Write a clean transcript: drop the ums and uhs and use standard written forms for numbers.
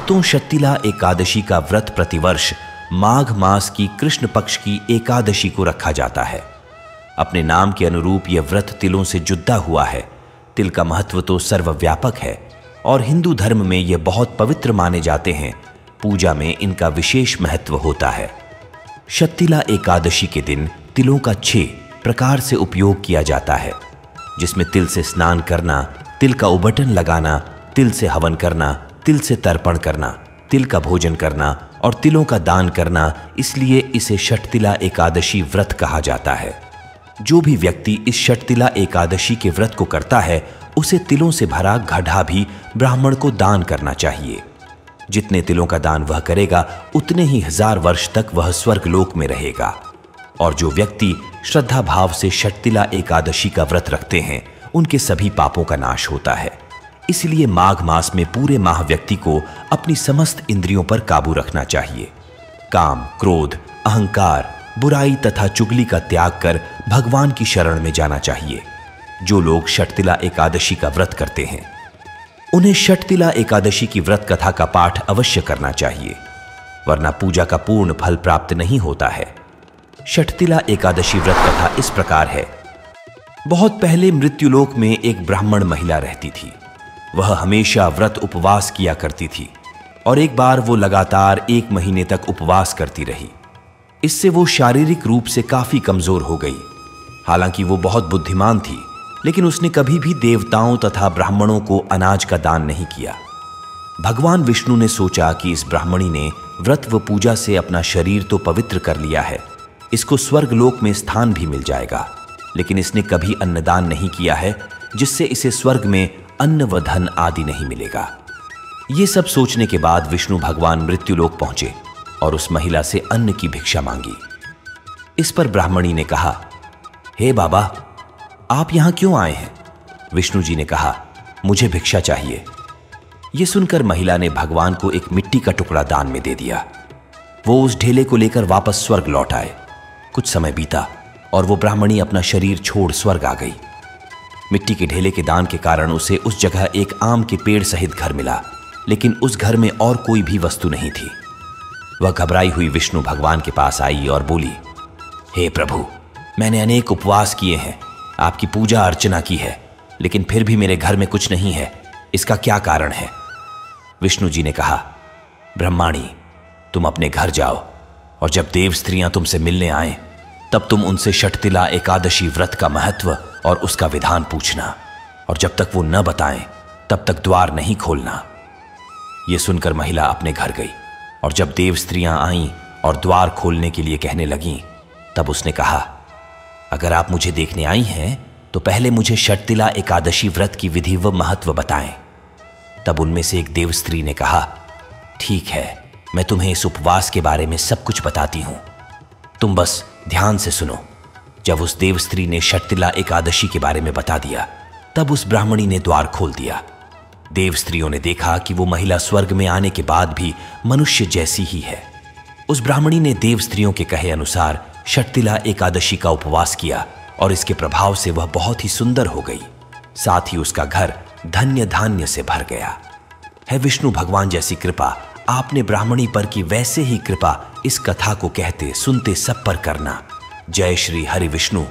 भक्तों शक्तिला एकादशी का व्रत प्रतिवर्ष माघ मास की कृष्ण पक्ष की एकादशी को रखा जाता है। अपने नाम के अनुरूप यह व्रत तिलों से जुड़ा हुआ है। तिल का महत्व तो सर्वव्यापक है और हिंदू धर्म में यह बहुत पवित्र माने जाते हैं। पूजा में इनका विशेष महत्व होता है। शक्तिला एकादशी के दिन तिलों का 6 प्रकार से उपयोग किया जाता है, जिसमें तिल से स्नान करना, तिल का उबटन लगाना, तिल से हवन करना, तिल से तर्पण करना, तिल का भोजन करना और तिलों का दान करना। इसलिए इसे शक्तिला एकादशी व्रत कहा जाता है। जो भी व्यक्ति इस शक्तिला एकादशी के व्रत को करता है, उसे तिलों से भरा घड़ा भी ब्राह्मण को दान करना चाहिए। जितने तिलों का दान वह करेगा, उतने ही 1000 वर्ष तक वह स्वर्ग लोक में रहेगा। और जो व्यक्ति श्रद्धा भाव से शक्तिला एकादशी का व्रत रखते हैं, उनके सभी पापों का नाश होता है। इसलिए माघ मास में पूरे माह व्यक्ति को अपनी समस्त इंद्रियों पर काबू रखना चाहिए। काम, क्रोध, अहंकार, बुराई तथा चुगली का त्याग कर भगवान की शरण में जाना चाहिए। जो लोग शक्तिला एकादशी का व्रत करते हैं, उन्हें शक्तिला एकादशी की व्रत कथा का पाठ अवश्य करना चाहिए, वरना पूजा का पूर्ण फल प्राप्त नहीं होता है। शक्तिला एकादशी व्रत कथा इस प्रकार है। बहुत पहले मृत्युलोक में एक ब्राह्मण महिला रहती थी। वह हमेशा व्रत उपवास किया करती थी और एक बार वो लगातार 1 महीने तक उपवास करती रही। इससे वो शारीरिक रूप से काफी कमजोर हो गई। हालांकि वो बहुत बुद्धिमान थी, लेकिन उसने कभी भी देवताओं तथा ब्राह्मणों को अनाज का दान नहीं किया। भगवान विष्णु ने सोचा कि इस ब्राह्मणी ने व्रत व पूजा से अपना शरीर तो पवित्र कर लिया है, इसको स्वर्ग लोक में स्थान भी मिल जाएगा, लेकिन इसने कभी अन्नदान नहीं किया है, जिससे इसे स्वर्ग में अन्न व धन आदि नहीं मिलेगा। ये सब सोचने के बाद विष्णु भगवान मृत्युलोक पहुंचे और उस महिला से अन्न की भिक्षा मांगी। इस पर ब्राह्मणी ने कहा, हे बाबा, आप यहां क्यों आए हैं? विष्णु जी ने कहा, मुझे भिक्षा चाहिए। यह सुनकर महिला ने भगवान को एक मिट्टी का टुकड़ा दान में दे दिया। वो उस ढेले को लेकर वापस स्वर्ग लौट आए। कुछ समय बीता और वो ब्राह्मणी अपना शरीर छोड़ स्वर्ग आ गई। मिट्टी के ढेले के दान के कारण उसे उस जगह एक आम के पेड़ सहित घर मिला, लेकिन उस घर में और कोई भी वस्तु नहीं थी। वह घबराई हुई विष्णु भगवान के पास आई और बोली, हे प्रभु, मैंने अनेक उपवास किए हैं, आपकी पूजा अर्चना की है, लेकिन फिर भी मेरे घर में कुछ नहीं है। इसका क्या कारण है? विष्णु जी ने कहा, ब्रह्माणी, तुम अपने घर जाओ और जब देव स्त्रियां तुमसे मिलने आए, तब तुम उनसे शक्तिला एकादशी व्रत का महत्व और उसका विधान पूछना, और जब तक वो न बताएं, तब तक द्वार नहीं खोलना। यह सुनकर महिला अपने घर गई और जब देव स्त्रियां आईं और द्वार खोलने के लिए कहने लगीं, तब उसने कहा, अगर आप मुझे देखने आई हैं, तो पहले मुझे शक्तिला एकादशी व्रत की विधि व महत्व बताएं। तब उनमें से एक देव स्त्री ने कहा, ठीक है, मैं तुम्हें इस उपवास के बारे में सब कुछ बताती हूं, तुम बस ध्यान से सुनो। जब उस देव स्त्री ने शक्तिला एकादशी के बारे में बता दिया, तब उस ब्राह्मणी ने द्वार खोल दिया। देव स्त्रियों ने देखा कि वो महिला स्वर्ग में आने के बाद भी मनुष्य जैसी ही है। उस ब्राह्मणी ने देव स्त्रियों के कहे अनुसार शक्तिला एकादशी का उपवास किया और इसके प्रभाव से वह बहुत ही सुंदर हो गई। साथ ही उसका घर धन्य धान्य से भर गया। है विष्णु भगवान जैसी कृपा आपने ब्राह्मणी पर की, वैसे ही कृपा इस कथा को कहते सुनते सब पर करना। जय श्री हरि विष्णु।